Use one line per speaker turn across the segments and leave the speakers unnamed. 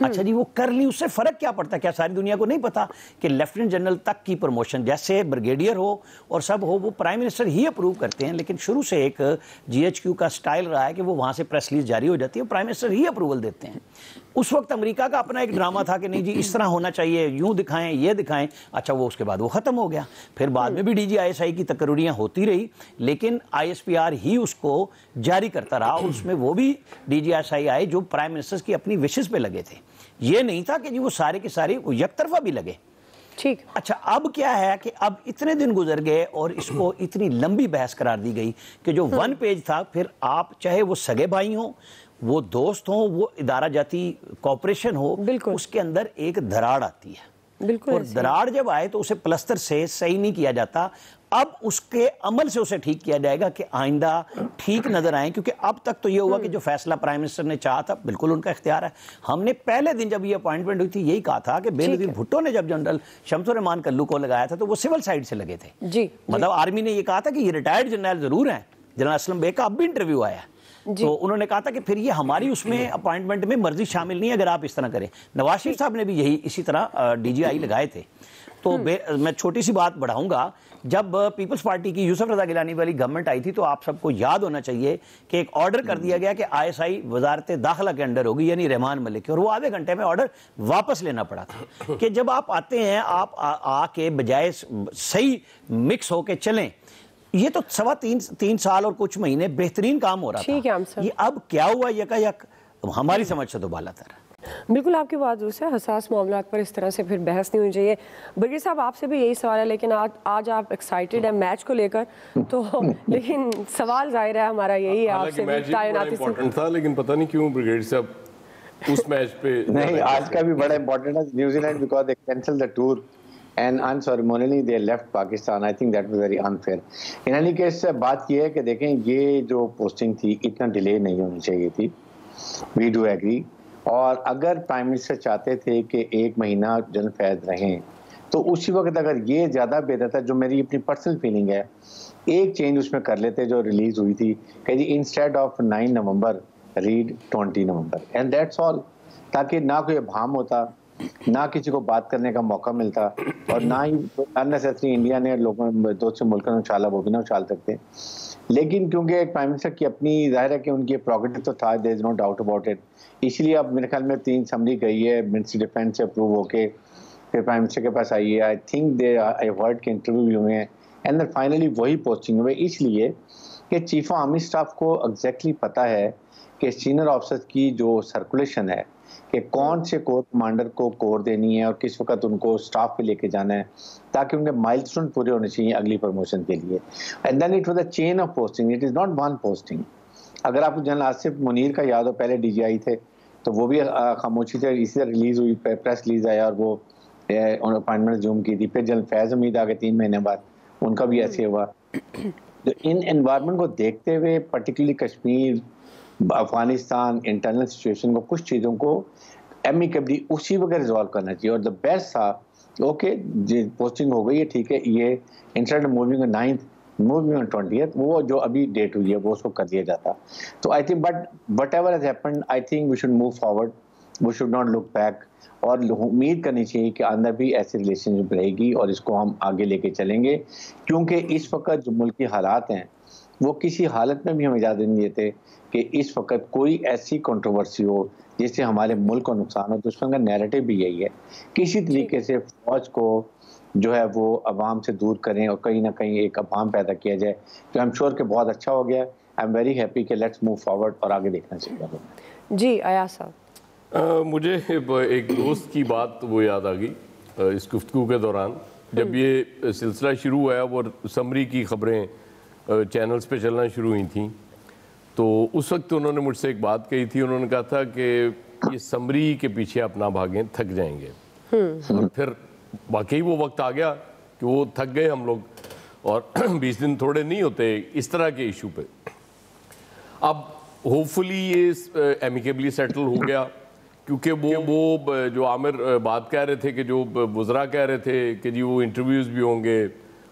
اچھا جی وہ کر لی, اس سے فرق کیا پڑتا ہے؟ کیا ساری دنیا کو نہیں پتا کہ لیفٹیننٹ جنرل تک کی پروموشن جیسے بریگیڈیئر ہو اور سب ہو وہ پرائم منسٹر ہی اپروو کرتے ہیں, لیکن شروع سے ایک جی ایچ کیو کا سٹائل رہا ہے کہ وہ وہاں سے پریس ریلیز جاری ہو جاتی ہے, پرائم منسٹر ہی اپروول دیتے ہیں. اس وقت امریکہ کا اپنا ایک ڈرامہ تھا کہ نہیں جی اس طرح ہونا چاہیے, یوں دکھائیں یہ دکھائیں. اچھا وہ اس کے بعد وہ ختم ہو گیا, پھر بعد میں بھی D G I S I کی تقرریاں ہوتی رہی, لیکن آئی ایس پی آر ہی اس کو جاری کرتا رہا, اور اس میں وہ بھی ڈی جی ایس آئی آئے جو پرائم منسٹر کی اپنی وشز پہ لگے تھے. یہ نہیں تھا کہ جی وہ سارے کے سارے یک طرفہ بھی لگے.
ٹھیک.
اچھا اب کیا ہے کہ اب اتنے دن گزر گئے اور اس کو اتنی لمبی بحث قرار دی گئی کہ جو 1 پیج تھا, پھر آپ چاہے وہ سگے بھائی ہوں, وہ دوست ہوں, وہ ادارہ جاتی کوپریشن ہو, اس کے اندر ایک دراڑ آتی ہے. اور دراڑ جب آئے تو اسے پلستر سے صحیح نہیں کیا جاتا, اب اس کے عمل سے اسے ٹھیک کیا جائے گا کہ آئندہ ٹھیک نظر آئیں. کیونکہ اب تک تو یہ ہوا کہ جو فیصلہ پرائم منسٹر نے چاہا تھا بالکل ان کا اختیار ہے. ہم نے پہلے دن جب یہ اپوائنٹمنٹ ہوئی تھی یہی کہا تھا کہ بے نظیر بھٹو نے جب جنرل شمس الرحمان کلو کو لگایا تھا تو وہ سول سائیڈ سے لگے تھے. مطلب آرمی نے یہ کہا تھا کہ یہ ریٹائرڈ جنرل ضرور ہیں, جنرل اسلم بیگ کا اب بھی انٹرویو آیا ہے, تو انہوں نے کہا تھا کہ پھر یہ ہماری اس میں اپوائنٹمنٹ میں مرضی شامل نہیں ہے اگر آپ اس طرح کریں. نواز شریف صاحب نے بھی یہی اسی طرح ڈی جی آئی لگائے تھے. تو میں چھوٹی سی بات بڑھاؤں گا, جب پیپلز پارٹی کی یوسف رضا گیلانی والی گورنمنٹ آئی تھی تو آپ سب کو یاد ہونا چاہیے کہ ایک آرڈر کر دیا گیا کہ آئی ایس آئی وزارت داخلہ کے انڈر ہوگی, یعنی رحمان ملک کی, اور وہ آدھے گھنٹے میں آرڈر واپس لینا پڑا تھا کہ جب آپ آتے ہیں آپ آ کے بجائے صحیح مکس ہو کے چلیں. یہ تو 3.25 سال اور کچھ مہینے بہترین کام ہو رہا تھا, یہ اب کیا ہوا یکا یک ہماری سمجھ سے تو بالا تر.
بالکل آپ کی بات درست ہے, حساس معاملات پر اس طرح سے پھر بحث نہیں ہونی چاہیے. برگیڈ صاحب آپ سے بھی یہی سوال ہے, لیکن آج آپ ایکسائٹیڈ ہیں میچ کو لے کر, تو لیکن سوال ظاہر ہے ہمارا یہی ہے آپ سے بھی تعیناتی سے
تھا, لیکن پتہ نہیں کیوں برگیڈ صاحب اس میچ پہ
نہیں, آج کا بھی بڑا امپورٹنٹ ہے. New Zealand because they cancel the tour and unceremonially they left Pakistan. I think that was very unfair. In any case بات یہ ہے کہ دیکھیں یہ جو پوسٹنگ تھی اتنا ڈیلے نہیں ہونی چاہیے تھی, we do agree. اور اگر پرائم منسٹر چاہتے تھے کہ 1 مہینہ جنرل فیض رہیں تو اسی وقت اگر یہ زیادہ بہتر تھا, جو میری اپنی پرسنل فیلنگ ہے, ایک چینج اس میں کر لیتے جو ریلیز ہوئی تھی کہ جی instead of 9 November read 20 November and that's all, تاکہ نہ کوئی ابہام ہوتا, نہ کسی کو بات کرنے کا موقع ملتا, اور نہ ہی اننیسیسری انڈیا نے لوگوں دوسرے ملکوں نے اچھالا وہ بھی نہ اچھال سکتے. لیکن کیونکہ پرائم منسٹر کی اپنی ظاہر ہے کہ ان کی پروگریٹو تو تھا, دیر از نو ڈاؤٹ اباؤٹ اٹ, اس لیے اب میرے خیال میں 3 سمری گئی ہے منسٹری ڈیفینس سے اپروو ہو کے, پھر پرائم منسٹر کے پاس آئی ہے. I think they I word کے انٹرویو بھی ہوئے ہیں, اینڈ دین فائنلی وہی پوسٹنگ ہوئے, اس لیے کہ چیف آف آرمی اسٹاف کو ایگزیکٹلی پتہ ہے کہ سینئر آفیسر کی جو سرکولیشن ہے کہ کون سے کور کمانڈر کو کور دینی ہے اور کس وقت ان کو سٹاف پہ لے کے جانا ہے, تاکہ ان کے مائلسٹون پورے ہونے چاہیے اگلی پروموشن کے لیے. And then it was a chain of posting, it is not one posting. اگر آپ کو جنرل آصف منیر کا یاد ہو, پہلے ڈی جی آئی تھے تو وہ بھی خاموشی سے اسی طرح ریلیز ہوئی, پریس ریلیز آیا اور وہ اپائنٹمنٹ زوم کی تھی. پھر جنرل فیض حمید آگے 3 مہینے بعد, ان کا بھی ایسے ہوا. ان انوائرمنٹ کو دیکھتے ہوئے particularly Kashmir, Afghanistan, internal situation کو, کچھ چیزوں کو ایمیکیبلی اسی وقت ریزالو کرنا چاہیے. اور دا بیسٹ تھا اوکے جی پوسٹنگ ہو گئی ہے ٹھیک ہے, یہ instead moving 9th moving 20th وہ جو ابھی ڈیٹ ہوئی ہے وہ اس کو کر دیا جاتا. تو I think but whatever has happened I think we should move forward, we should not look back, اور امید کرنی چاہیے کہ اندر بھی ایسی ریلیشن شپ رہے گی اور اس کو ہم آگے لے کے چلیں گے. کیونکہ اس وقت جو ملک کی حالات ہیں وہ کسی حالت میں بھی ہم اجازت نہیں دیتے کہ اس وقت کوئی ایسی کنٹروورسی ہو جس سے ہمارے ملک کو نقصان ہو. دشمن کا نیریٹو بھی یہی ہے, کسی طریقے سے فوج کو جو ہے وہ عوام سے دور کریں اور کہیں نہ کہیں ایک ابہام پیدا کیا جائے. تو آئی ایم شیور کہ بہت اچھا ہو گیا. آئی ایم ویری ہیپی کہ لیٹس موو فارورڈ اور آگے دیکھنا چاہیے.
جی ایاز صاحب,
مجھے ایک دوست کی بات وہ یاد آ گئی اس گفتگو کے دوران, جب یہ سلسلہ شروع ہوا وہ سمری کی خبریں چینلز پہ چلنا شروع ہوئی تھیں, تو اس وقت انہوں نے مجھ سے ایک بات کہی تھی. انہوں نے کہا تھا کہ یہ سمری کے پیچھے اپنا بھاگیں, تھک جائیں گے. اور پھر واقعی وہ وقت آ گیا کہ وہ تھک گئے ہم لوگ, اور 20 دن تھوڑے نہیں ہوتے اس طرح کے ایشو پہ. اب ہوپ فلی یہ ایمیکیبلی سیٹل ہو گیا, کیونکہ وہ جو عامر بات کہہ رہے تھے کہ جو وزراء کہہ رہے تھے کہ جی وہ انٹرویوز بھی ہوں گے,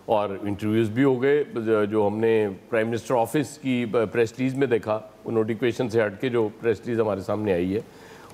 اور انٹرویوز بھی ہو گئے. جو ہم نے پرائم منسٹر آفس کی پریس ریلیز میں دیکھا, وہ نوٹیفیکیشن سے ہٹ کے جو پریس ریلیز ہمارے سامنے آئی ہے,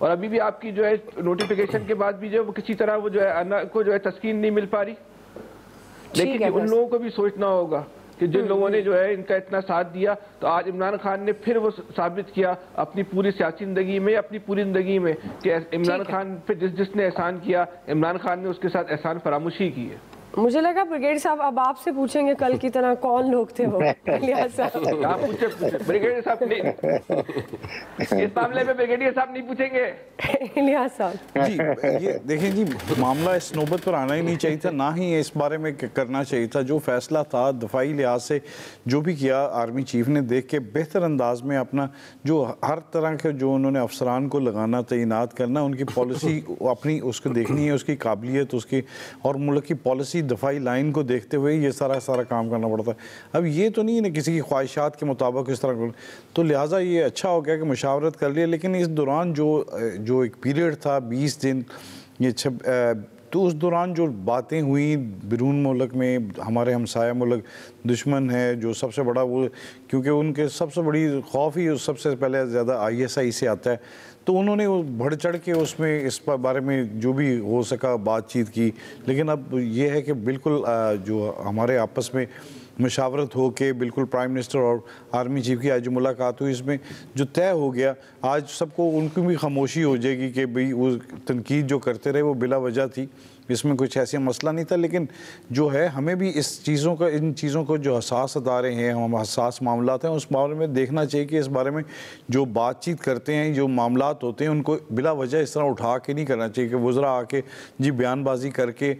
اور ابھی بھی آپ کی جو ہے نوٹیفیکیشن کے بعد بھی جو ہے وہ کسی طرح وہ جو ہے انا کو جو ہے تسکین نہیں مل پا رہی. لیکن ان لوگوں کو بھی سوچنا ہوگا کہ جن لوگوں نے جو ہے ان کا اتنا ساتھ دیا, تو آج عمران خان نے پھر وہ ثابت کیا اپنی پوری سیاسی زندگی میں, اپنی پوری زندگی میں, کہ عمران خان پہ جس نے احسان کیا, عمران خان نے اس کے ساتھ احسان فراموشی کی ہے.
مجھے لگا بریگیڈیئر صاحب اب آپ سے پوچھیں گے کل کی طرح کون لوگ تھے وہ. الیاس صاحب
آپ پوچھیں, بریگیڈیئر صاحب نہیں, اس معاملے میں بریگیڈیئر صاحب نہیں پوچھیں گے.
الیاس صاحب
جی یہ دیکھیں جی, معاملہ اس نوبت پر آنا ہی نہیں چاہیے تھا, نہ ہی اس بارے میں کرنا چاہیے تھا. جو فیصلہ تھا دفاعی لحاظ سے جو بھی کیا آرمی چیف نے, دیکھ کے بہتر انداز میں اپنا جو ہر طرح کے جو انہوں نے افسران کو لگانا, تعینات کرنا, ان کی پالیسی اپنی اس کو دیکھنی ہے, اس کی قابلیت, اس کی اور ملک کی پالیسی دفاعی لائن کو دیکھتے ہوئے یہ سارا کام کرنا پڑتا ہے. اب یہ تو نہیں ہے کسی کی خواہشات کے مطابق اس طرح, تو لہٰذا یہ اچھا ہو گیا کہ مشاورت کر لیا. لیکن اس دوران جو ایک پیریڈ تھا 20 دن, یہ تو اس دوران جو باتیں ہوئیں بیرون ملک میں, ہمارے ہمسایہ ملک دشمن ہے جو سب سے بڑا, وہ کیونکہ ان کے سب سے بڑی خوف ہی سب سے پہلے زیادہ ISI سے آتا ہے, تو انہوں نے بڑھ چڑھ کے اس میں اس بارے میں جو بھی ہو سکا بات چیت کی. لیکن اب یہ ہے کہ بالکل جو ہمارے آپس میں مشاورت ہو کے بالکل پرائم منسٹر اور آرمی چیف کی آج جو ملاقات ہوئی, اس میں جو طے ہو گیا, آج سب کو ان کی بھی خاموشی ہو جائے گی کہ بھئی وہ تنقید جو کرتے رہے وہ بلا وجہ تھی, اس میں کچھ ایسا مسئلہ نہیں تھا. لیکن جو ہے ہمیں بھی ان چیزوں کو جو حساس ادارے ہیں, ہم حساس معاملات ہیں, اس بارے میں دیکھنا چاہیے کہ اس بارے میں جو بات چیت کرتے ہیں, جو معاملات ہوتے ہیں, ان کو بلا وجہ اس طرح اٹھا کے نہیں کرنا چاہیے کہ وزراء آ کے جی بیان بازی کر کے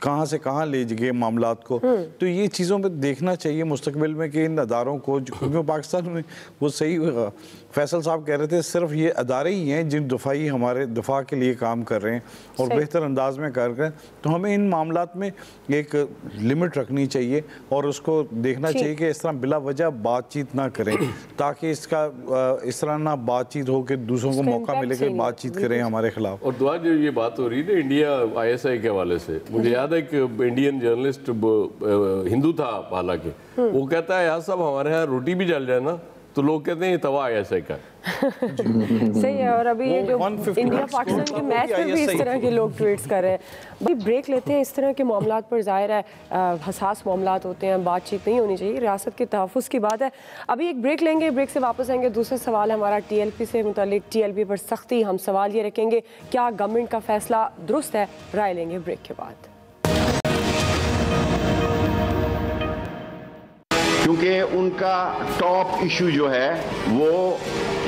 کہاں سے کہاں لے گئے معاملات کو. تو یہ چیزوں پہ دیکھنا چاہیے مستقبل میں کہ ان اداروں کو, کیونکہ پاکستان میں وہ صحیح فیصل صاحب کہہ رہے تھے, صرف یہ ادارے ہی ہیں جن دفاعی ہمارے دفاع کے لیے کام کر رہے ہیں اور بہتر انداز میں کر رہے ہیں. تو ہمیں ان معاملات میں ایک لمٹ رکھنی چاہیے اور اس کو دیکھنا چاہیے کہ اس طرح بلا وجہ بات چیت نہ کریں, تاکہ اس طرح نہ بات چیت ہو کہ دوسروں کو موقع ملے کہ بات چیت کریں ہمارے خلاف.
اور دعا جو یہ بات ہو رہی ہے انڈیا ISI کے حوالے سے, مجھے یاد ہے کہ انڈین جرنلسٹ ہندو تھا حالانکہ, وہ کہتا ہے یار صاحب ہمارے ہاں روٹی بھی جل جائے نا تو لوگ کہتے ہیں یہ توا ISI کا
صحیح ہے. اور ابھی یہ جو انڈیا پاکستان کے میچ میں بھی اس طرح کے لوگ ٹویٹس کر رہے ہیں. بریک لیتے ہیں. اس طرح کے معاملات پر ظاہر ہے حساس معاملات ہوتے ہیں, بات چیت نہیں ہونی چاہیے, ریاست کے تحفظ کی بات ہے. ابھی ایک بریک لیں گے, بریک سے واپس آئیں گے. دوسرا سوال ہے ہمارا TLP سے متعلق. TLP پر سختی, ہم سوال یہ رکھیں گے کیا گورنمنٹ کا فیصلہ درست ہے, رائے لیں گے بریک کے بعد.
کیونکہ ان کا ٹاپ ایشو جو ہے وہ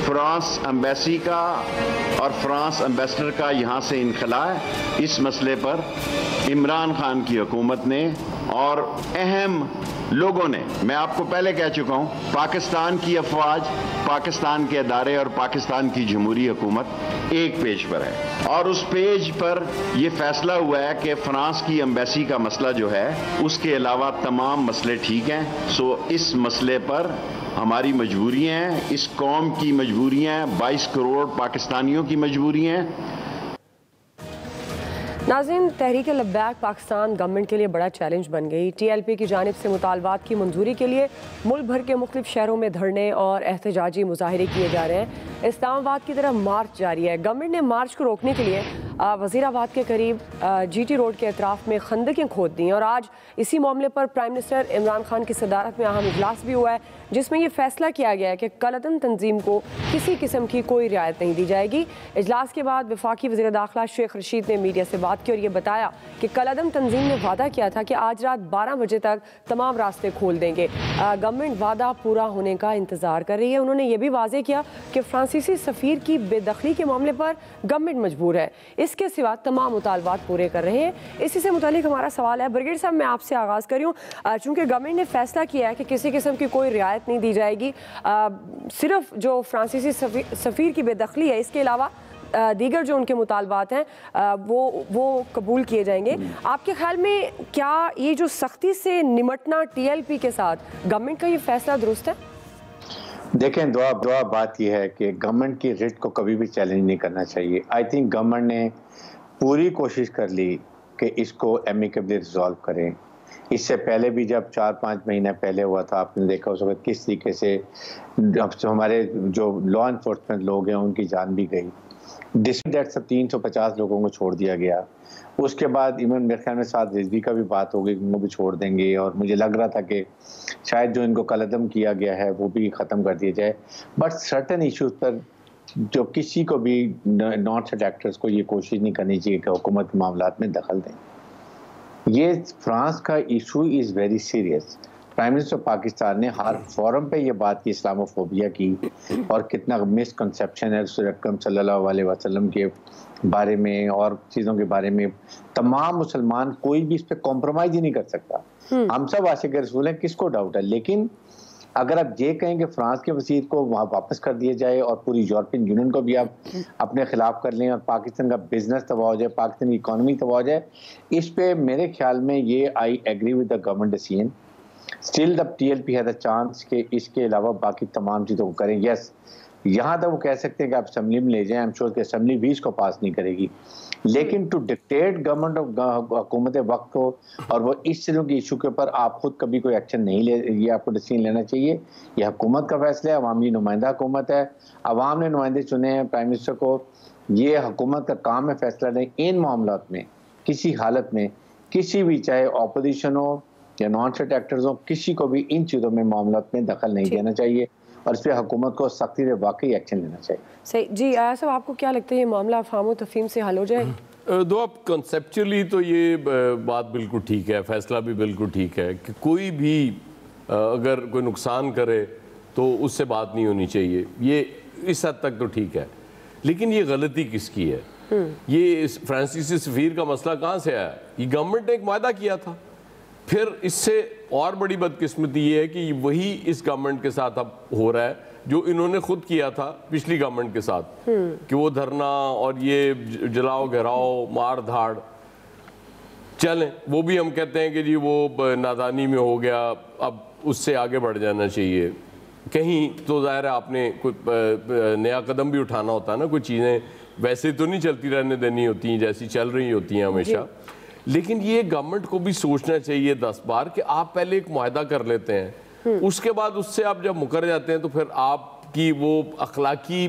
فرانس ایمبیسی کا اور فرانس ایمبیسڈر کا یہاں سے انخلا ہے. اس مسئلے پر عمران خان کی حکومت نے اور اہم لوگوں نے, میں آپ کو پہلے کہہ چکا ہوں, پاکستان کی افواج, پاکستان کے ادارے اور پاکستان کی جمہوری حکومت ایک پیج پر ہے, اور اس پیج پر یہ فیصلہ ہوا ہے کہ فرانس کی ایمبیسی کا مسئلہ جو ہے اس کے علاوہ تمام مسئلے ٹھیک ہیں. سو اس مسئلے پر ہماری مجبوریاں ہیں, اس قوم کی مجبوریاں ہیں, 22 کروڑ پاکستانیوں کی مجبوریاں ہیں.
ناظرین, تحریک لبیک پاکستان گورنمنٹ کے لیے بڑا چیلنج بن گئی. TLP کی جانب سے مطالبات کی منظوری کے لیے ملک بھر کے مختلف شہروں میں دھرنے اور احتجاجی مظاہرے کیے جا رہے ہیں. اسلام آباد کی طرف مارچ جاری ہے. گورنمنٹ نے مارچ کو روکنے کے لیے وزیر آباد کے قریب GT روڈ کے اطراف میں خندقیں کھود دیں, اور آج اسی معاملے پر پرائم منسٹر عمران خان کی صدارت میں اہم اجلاس بھی ہوا ہے, جس میں یہ فیصلہ کیا گیا ہے کہ کالعدم تنظیم کو کسی قسم کی کوئی رعایت نہیں دی جائے گی. اجلاس کے بعد وفاقی وزیر داخلہ شیخ رشید نے میڈیا سے بات کی اور یہ بتایا کہ کالعدم تنظیم نے وعدہ کیا تھا کہ آج رات 12 بجے تک تمام راستے کھول دیں گے. گورنمنٹ وعدہ پورا ہونے کا انتظار کر رہی ہے. انہوں نے یہ بھی واضح کیا کہ فرانسیسی سفیر کی بے دخلی کے معاملے پر گورنمنٹ مجبور ہے, اس کے سوا تمام مطالبات پورے کر رہے ہیں. اسی سے متعلق ہمارا سوال ہے بریگیڈیئر صاحب, میں آپ سے آغاز کر رہی ہوں. چونکہ گورنمنٹ نے فیصلہ کیا ہے کہ کسی قسم کی کوئی رعایت نہیں دی جائے گی, صرف جو فرانسیسی سفیر کی بے دخلی ہے, اس کے علاوہ دیگر جو ان کے مطالبات ہیں وہ قبول کیے جائیں گے. آپ کے خیال میں کیا یہ جو سختی سے نمٹنا TLP کے ساتھ گورنمنٹ کا یہ فیصلہ درست ہے؟
دیکھیں, دعا بات یہ ہے کہ گورنمنٹ کی ریٹ کو کبھی بھی چیلنج نہیں کرنا چاہیے. آئی تھنک گورنمنٹ نے پوری کوشش کر لی کہ اس کو ایمیکیبلی ریزالو کریں. اس سے پہلے بھی جب 4-5 مہینہ پہلے ہوا تھا, آپ نے دیکھا اس وقت کس طریقے سے ہمارے جو لا انفورسمنٹ لوگ ہیں ان کی جان بھی گئی. ڈسپٹ دیٹ سب 350 لوگوں کو چھوڑ دیا گیا. اس کے بعد ایون میرے خیال میں ساتھ رضوی کا بھی بات ہو گئی کہ ان کو بھی چھوڑ دیں گے, اور مجھے لگ رہا تھا کہ شاید جو ان کو قلعدم کیا گیا ہے وہ بھی ختم کر دیا جائے. بٹ سرٹن ایشوز پر جو کسی کو بھی نان اسٹیٹ ایکٹرز کو یہ کوشش نہیں کرنی چاہیے کہ حکومت کے معاملات میں دخل دیں. یہ فرانس کا issue is very serious. Prime minister Pakistan نے ہر فورم پہ یہ بات کی اسلاموفوبیا کی, اور کتنا مس کنسیپشن ہے رسول اکرم صلی اللہ علیہ وسلم کے بارے میں اور چیزوں کے بارے میں. تمام مسلمان کوئی بھی اس پہ کمپرومائز ہی نہیں کر سکتا. ہم سب عاشق رسول ہیں, کس کو ڈاؤٹ ہے؟ لیکن اگر آپ یہ کہیں کہ فرانس کے وزیر کو وہاں واپس کر دیا جائے اور پوری یورپین یونین کو بھی آپ اپنے خلاف کر لیں اور پاکستان کا بزنس تباہ ہو جائے, پاکستان کی اکانومی تباہ ہو جائے, اس پہ میرے خیال میں یہ I agree with the government decision. Still the TLP ہے دا چانس کہ اس کے علاوہ باقی تمام چیزوں کو کریں. یس, یہاں تک وہ کہہ سکتے ہیں کہ آپ اسمبلی میں لے جائیں, ایم شیور کہ اسمبلی بھی اس کو پاس نہیں کرے گی, لیکن ٹو ڈکٹیٹ گورنمنٹ حکومت وقت ہو اور وہ اس طرح کی ایشو کے اوپر آپ خود کبھی کوئی ایکشن نہیں لے, یہ آپ کو ڈیسیژن لینا چاہیے. یہ حکومت کا فیصلہ ہے, عوامی نمائندہ حکومت ہے, عوام نے نمائندے چنے ہیں پرائم منسٹر کو. یہ حکومت کا کام ہے فیصلہ لیں ان معاملات میں. کسی حالت میں کسی بھی, چاہے اپوزیشن ہو یا نان اسٹیٹ ایکٹرز ہوں, کسی کو بھی ان چیزوں میں معاملات میں دخل نہیں دینا چاہیے, اور اس پہ حکومت کو سختی سے واقعی ایکشن لینا چاہیے.
صحیح. جی آیا صاحب, آپ کو کیا لگتا ہے یہ معاملہ افہام و تفہیم سے حل ہو جائے؟
دو اب کنسیپچولی تو یہ بات بالکل ٹھیک ہے, فیصلہ بھی بالکل ٹھیک ہے کہ کوئی بھی اگر کوئی نقصان کرے تو اس سے بات نہیں ہونی چاہیے, یہ اس حد تک تو ٹھیک ہے. لیکن یہ غلطی کس کی ہے؟ یہ فرانسیسی سفیر کا مسئلہ کہاں سے آیا؟ یہ گورنمنٹ نے ایک معاہدہ کیا تھا. پھر اس سے اور بڑی بدقسمتی یہ ہے کہ وہی اس گورنمنٹ کے ساتھ اب ہو رہا ہے جو انہوں نے خود کیا تھا پچھلی گورنمنٹ کے ساتھ, کہ وہ دھرنا اور یہ جلاؤ گھراؤ مار دھاڑ. چلیں وہ بھی ہم کہتے ہیں کہ جی وہ نادانی میں ہو گیا, اب اس سے آگے بڑھ جانا چاہیے. کہیں تو ظاہر ہے آپ نے کوئی نیا قدم بھی اٹھانا ہوتا ہے نا, کوئی چیزیں ویسے تو نہیں چلتی رہنے دینی ہوتی ہیں جیسی چل رہی ہوتی ہیں ہمیشہ. لیکن یہ گورنمنٹ کو بھی سوچنا چاہیے 10 بار کہ آپ پہلے ایک معاہدہ کر لیتے ہیں, اس کے بعد اس سے آپ جب مکر جاتے ہیں تو پھر آپ کی وہ اخلاقی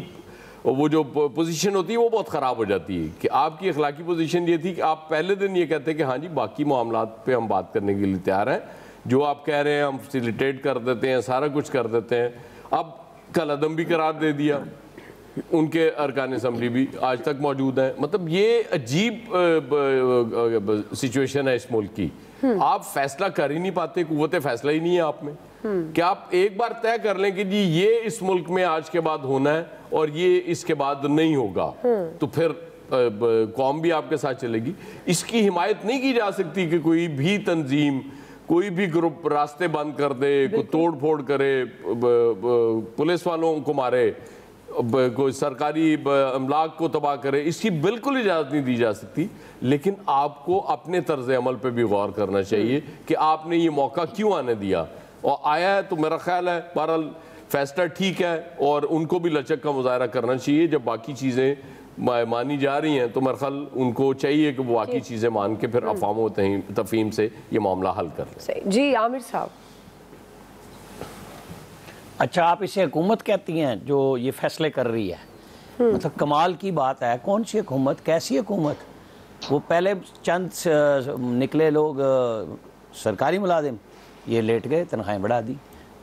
وہ جو پوزیشن ہوتی ہے وہ بہت خراب ہو جاتی ہے. کہ آپ کی اخلاقی پوزیشن یہ تھی کہ آپ پہلے دن یہ کہتے ہیں کہ ہاں جی باقی معاملات پہ ہم بات کرنے کے لیے تیار ہیں, جو آپ کہہ رہے ہیں ہم فیسیلیٹیٹ کر دیتے ہیں, سارا کچھ کر دیتے ہیں. اب قلعدم بھی قرار دے دیا, ان کے ارکان اسمبلی بھی آج تک موجود ہیں. مطلب یہ عجیب سچویشن ہے اس ملک کی. آپ فیصلہ کر ہی نہیں پاتے, قوت فیصلہ ہی نہیں ہے آپ میں, کہ آپ ایک بار طے کر لیں کہ جی یہ اس ملک میں آج کے بعد ہونا ہے اور یہ اس کے بعد نہیں ہوگا, تو پھر قوم بھی آپ کے ساتھ چلے گی. اس کی حمایت نہیں کی جا سکتی کہ کوئی بھی تنظیم, کوئی بھی گروپ راستے بند کر دے, کوئی توڑ پھوڑ کرے, پولیس والوں کو مارے, کوئی سرکاری املاک کو تباہ کرے. اس کی بالکل اجازت نہیں دی جا سکتی. لیکن آپ کو اپنے طرز عمل پہ بھی غور کرنا چاہیے کہ آپ نے یہ موقع کیوں آنے دیا, اور آیا ہے تو میرا خیال ہے بہرحال فیصلہ ٹھیک ہے, اور ان کو بھی لچک کا مظاہرہ کرنا چاہیے. جب باقی چیزیں مانی جا رہی ہیں تو میرا خیال ان کو چاہیے کہ وہ باقی چیزیں مان کے پھر افہام و تفہیم سے یہ معاملہ حل کر لیں.
جی عامر صاحب.
اچھا, آپ اسے حکومت کہتی ہیں جو یہ فیصلے کر رہی ہے, مطلب کمال کی بات ہے. کون سی حکومت, کیسی حکومت؟ وہ پہلے چند نکلے لوگ سرکاری ملازم یہ لیٹ گئے, تنخواہیں بڑھا دی.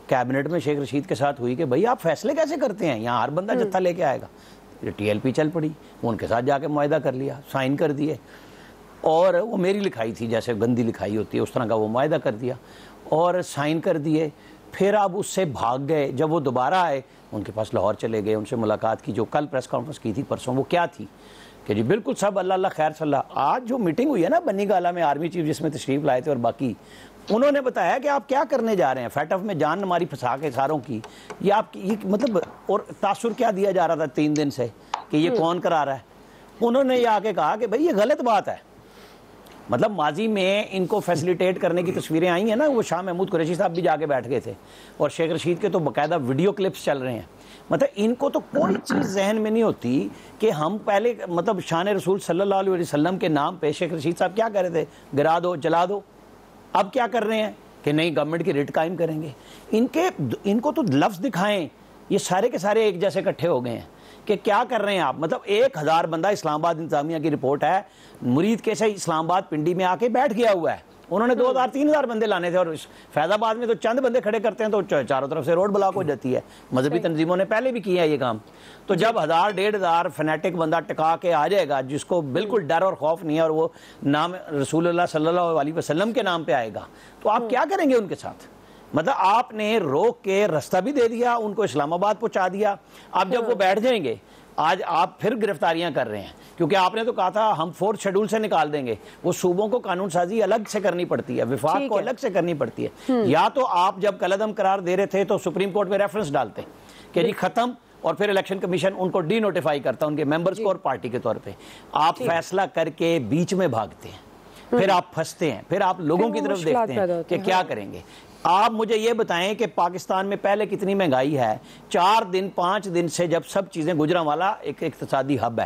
کیبنٹ میں شیخ رشید کے ساتھ ہوئی کہ بھئی آپ فیصلے کیسے کرتے ہیں, یہاں ہر بندہ جتھا لے کے آئے گا. یہ TLP چل پڑی, وہ ان کے ساتھ جا کے معاہدہ کر لیا, سائن کر دیے, اور وہ میری لکھائی تھی جیسے گندی لکھائی ہوتی ہے اس طرح کا وہ معاہدہ کر دیا اور سائن کر دیے. پھر آپ اس سے بھاگ گئے. جب وہ دوبارہ آئے ان کے پاس لاہور چلے گئے, ان سے ملاقات کی, جو کل پریس کانفرنس کی تھی پرسوں, وہ کیا تھی کہ جی بالکل سب اللہ اللہ خیر صلی اللہ. آج جو میٹنگ ہوئی ہے نا بنی گالہ میں, آرمی چیف جس میں تشریف لائے تھے اور باقی, انہوں نے بتایا کہ آپ کیا کرنے جا رہے ہیں. فیٹف میں جان ہماری پھنسا کے ساروں کی, یہ آپ کی مطلب, اور تاثر کیا دیا جا رہا تھا 3 دن سے کہ یہ کون کرا رہا ہے. انہوں نے یہ آ کے کہا کہ بھئی یہ غلط بات ہے. مطلب ماضی میں ان کو فیسیلیٹیٹ کرنے کی تصویریں آئی ہیں نا, وہ شاہ محمود قریشی صاحب بھی جا کے بیٹھ گئے تھے, اور شیخ رشید کے تو باقاعدہ ویڈیو کلپس چل رہے ہیں. مطلب ان کو تو کوئی چیز ذہن میں نہیں ہوتی کہ ہم پہلے مطلب شان رسول صلی اللہ علیہ وسلم کے نام پہ شیخ رشید صاحب کیا کہہ رہے تھے, گرا دو جلا دو. اب کیا کر رہے ہیں کہ نہیں گورنمنٹ کی ریٹ قائم کریں گے. ان کو تو لفظ دکھائیں, یہ سارے کے سارے ایک جیسے اکٹھے ہو گئے ہیں کہ کیا کر رہے ہیں آپ. مطلب 1000 بندہ اسلام آباد انتظامیہ کی رپورٹ ہے, مرید کے سے اسلام آباد پنڈی میں آ کے بیٹھ گیا ہوا ہے. انہوں نے 2000-3000 بندے لانے تھے, اور فیض آباد میں تو چند بندے کھڑے کرتے ہیں تو چاروں طرف سے روڈ بلاک ہو جاتی ہے. مذہبی تنظیموں نے پہلے بھی کیا ہے یہ کام. تو جب 1000-1500 فنیٹک بندہ ٹکا کے آ جائے گا, جس کو بالکل ڈر اور خوف نہیں ہے, اور وہ نام رسول اللہ صلی اللہ علیہ وسلم کے نام پہ آئے گا, تو آپ کیا کریں گے ان کے ساتھ؟ مطلب آپ نے روک کے رستہ بھی دے دیا, ان کو اسلام آباد پہنچا دیا. اب جب وہ بیٹھ جائیں گے, آج آپ پھر گرفتاریاں کر رہے ہیں, کیونکہ آپ نے تو کہا تھا ہم 4th شیڈول سے نکال دیں گے. وہ صوبوں کو قانون سازی الگ سے کرنی پڑتی ہے, وفاق کو الگ سے کرنی پڑتی ہے. یا تو آپ جب کالعدم قرار دے رہے تھے تو سپریم کورٹ میں ریفرنس ڈالتے کہ جی ختم, اور پھر الیکشن کمیشن ان کو ڈی نوٹیفائی کرتا ان کے ممبرز کو اور پارٹی کے طور پہ. آپ فیصلہ کر کے بیچ میں بھاگتے ہیں, پھر آپ پھنستے ہیں, پھر آپ لوگوں کی طرف دیکھتے ہیں کہ کیا کریں گے. آپ مجھے یہ بتائیں کہ پاکستان میں پہلے کتنی مہنگائی ہے. 4-5 دن سے جب سب چیزیں, گجرانوالا ایک اقتصادی ہب ہے,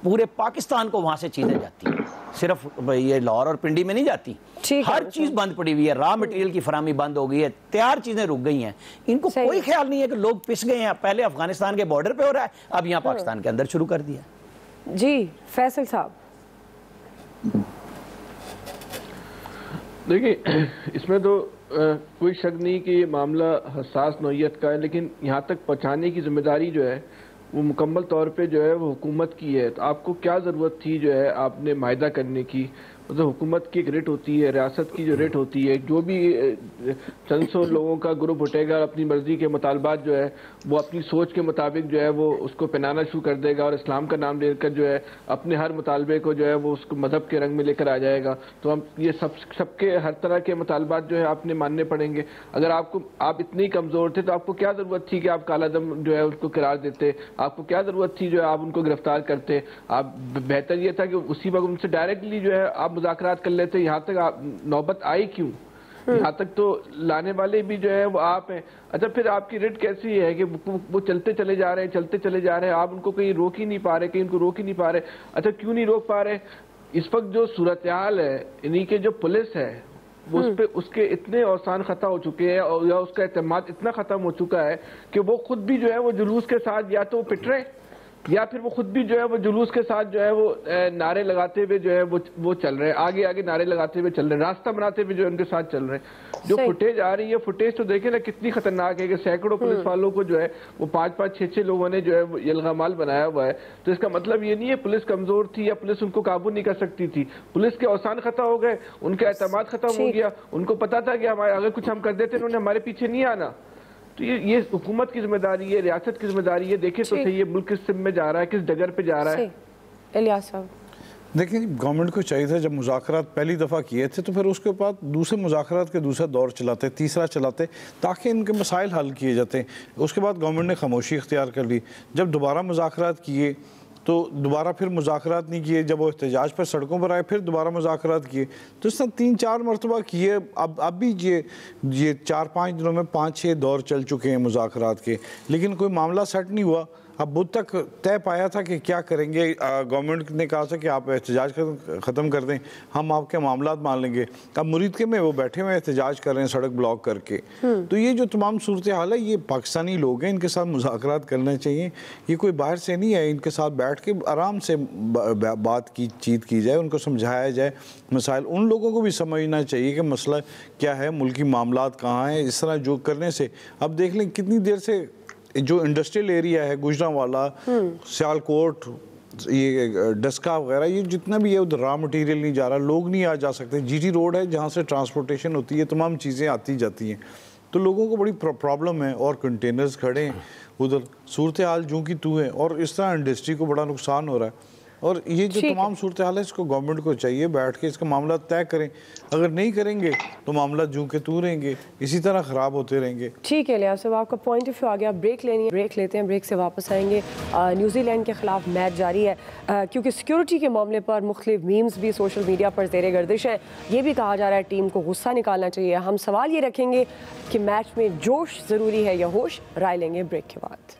پورے پاکستان کو وہاں سے چیزیں جاتی ہیں, صرف یہ لاہور اور پنڈی میں نہیں جاتی. ہر چیز بند پڑی ہوئی ہے, را مٹیریل کی فراہمی بند ہو گئی ہے, تیار چیزیں رک گئی ہیں. ان کو کوئی خیال نہیں ہے کہ لوگ پس گئے ہیں. پہلے افغانستان کے بارڈر پہ ہو رہا ہے, اب یہاں پاکستان کے اندر شروع کر دیا.
جی فیصل صاحب.
دیکھیں اس میں تو کوئی شک نہیں کہ یہ معاملہ حساس نوعیت کا ہے, لیکن یہاں تک پہنچانے کی ذمہ داری جو ہے وہ مکمل طور پہ جو ہے وہ حکومت کی ہے. تو آپ کو کیا ضرورت تھی جو ہے آپ نے معاہدہ کرنے کی؟ مطلب حکومت کی ایک ریٹ ہوتی ہے, ریاست کی جو ریٹ ہوتی ہے, جو بھی چند سو لوگوں کا گروپ اٹھے گا اپنی مرضی کے مطالبات جو ہے وہ اپنی سوچ کے مطابق جو ہے وہ اس کو پہنانا شروع کر دے گا, اور اسلام کا نام لے کر جو ہے اپنے ہر مطالبے کو جو ہے وہ اس کو مذہب کے رنگ میں لے کر آ جائے گا. تو ہم یہ سب کے ہر طرح کے مطالبات جو ہے آپ نے ماننے پڑیں گے. اگر آپ اتنے کمزور تھے تو آپ کو کیا ضرورت تھی کہ آپ کالعدم جو ہے اس کو قرار دیتے؟ آپ کو کیا ضرورت تھی جو ہے آپ ان کو گرفتار کرتے؟ آپ بہتر یہ تھا کہ اسی وقت ان سے ڈائریکٹلی جو ہے آپ مذاکرات کر لیتے. یہاں تک نوبت آئی کیوں؟ یہاں تک تو لانے والے بھی جو ہے وہ آپ ہیں. اچھا پھر آپ کی ریٹ کیسی ہے کہ وہ چلتے چلے جا رہے ہیں, آپ ان کو کہیں روک ہی نہیں پا رہے, کہیں ان کو روک ہی نہیں پا رہے. اچھا کیوں نہیں روک پا رہے؟ اس وقت جو صورتحال ہے, یعنی کہ جو پولیس ہے وہ اس کے اتنے اوسان خطا ہو چکے ہیں, اور یا اس کا اعتماد اتنا ختم ہو چکا ہے کہ وہ خود بھی جو ہے وہ جلوس کے ساتھ یا تو وہ پٹ رہے, یا پھر وہ خود بھی جو ہے وہ جلوس کے ساتھ جو ہے وہ نعرے لگاتے ہوئے جو ہے وہ چل رہے ہیں, آگے نعرے لگاتے ہوئے چل رہے ہیں, راستہ بناتے ہوئے جو ان کے ساتھ چل رہے ہیں. جو فوٹیج آ رہی ہے, فوٹیج تو دیکھیں نا کتنی خطرناک ہے کہ سینکڑوں پولیس والوں کو جو ہے وہ 5-6 لوگوں نے جو ہے وہ یلغمال بنایا ہوا ہے. تو اس کا مطلب یہ نہیں ہے پولیس کمزور تھی یا پولیس ان کو قابو نہیں کر سکتی تھی. پولیس کے اوسان ختم ہو گئے, ان کا اعتماد ختم ہو گیا, ان کو پتا تھا کہ اگر کچھ ہم کر دیتے انہوں نے ہمارے پیچھے نہیں آنا. تو یہ حکومت کی ذمہ داری ہے, ریاست کی ذمہ داری ہے. دیکھیں تو صحیح یہ ملک کس سمت میں جا رہا ہے, کس ڈگر پہ جا رہا ہے.
الیاس صاحب
دیکھیں گورنمنٹ کو چاہیے تھا جب مذاکرات پہلی دفعہ کیے تھے تو پھر اس کے بعد دوسرے مذاکرات کے دوسرا دور چلاتے, تیسرا چلاتے, تاکہ ان کے مسائل حل کیے جاتے. اس کے بعد گورنمنٹ نے خاموشی اختیار کر لی. جب دوبارہ مذاکرات کیے تو دوبارہ پھر مذاکرات نہیں کیے. جب وہ احتجاج پر سڑکوں پر آئے پھر دوبارہ مذاکرات کیے. تو اس طرح 3-4 مرتبہ کیے. اب بھی یہ 4-5 دنوں میں 5-6 دور چل چکے ہیں مذاکرات کے, لیکن کوئی معاملہ سیٹ نہیں ہوا. اب بدھ تک طے پایا تھا کہ کیا کریں گے. گورنمنٹ نے کہا تھا کہ آپ احتجاج ختم کر دیں, ہم آپ کے معاملات مان لیں گے. اب مرید کے میں وہ بیٹھے ہوئے احتجاج کر رہے ہیں سڑک بلاک کر کے. تو یہ جو تمام صورتحال ہے یہ پاکستانی لوگ ہیں, ان کے ساتھ مذاکرات کرنا چاہیے. یہ کوئی باہر سے نہیں ہے. ان کے ساتھ بیٹھ کے آرام سے بات چیت کی جائے, ان کو سمجھایا جائے مسائل. ان لوگوں کو بھی سمجھنا چاہیے کہ مسئلہ کیا ہے, ملکی معاملات کہاں ہیں. اس طرح جو کرنے سے اب دیکھ لیں کتنی دیر سے جو انڈسٹریل ایریا ہے, گجرانوالا, سیالکوٹ, یہ ڈسکا وغیرہ, یہ جتنا بھی ہے ادھر را مٹیریل نہیں جا رہا, لوگ نہیں آ جا سکتے. جی ٹی روڈ ہے جہاں سے ٹرانسپورٹیشن ہوتی ہے, تمام چیزیں آتی جاتی ہیں. تو لوگوں کو بڑی پرابلم ہے, اور کنٹینرز کھڑے ہیں ادھر. صورتحال جو کی تو ہے, اور اس طرح انڈسٹری کو بڑا نقصان ہو رہا ہے. اور یہ جو تمام صورتحال ہے اس کو گورنمنٹ کو چاہیے بیٹھ کے اس کا معاملہ طے کریں. اگر نہیں کریں گے تو معاملہ جو کہ تو رہیں گے, اسی طرح خراب ہوتے رہیں گے.
ٹھیک ہے الیاس صاحب, آپ کا پوائنٹ آف ویو آ گیا. بریک لینی ہے, بریک لیتے ہیں, بریک سے واپس آئیں گے. نیوزی لینڈ کے خلاف میچ جاری ہے, کیونکہ سیکیورٹی کے معاملے پر مختلف میمز بھی سوشل میڈیا پر زیر گردش ہیں. یہ بھی کہا جا رہا ہے ٹیم کو غصہ نکالنا چاہیے. ہم سوال یہ رکھیں گے کہ میچ میں جوش ضروری ہے یا ہوش, رائے لیں گے بریک کے بعد.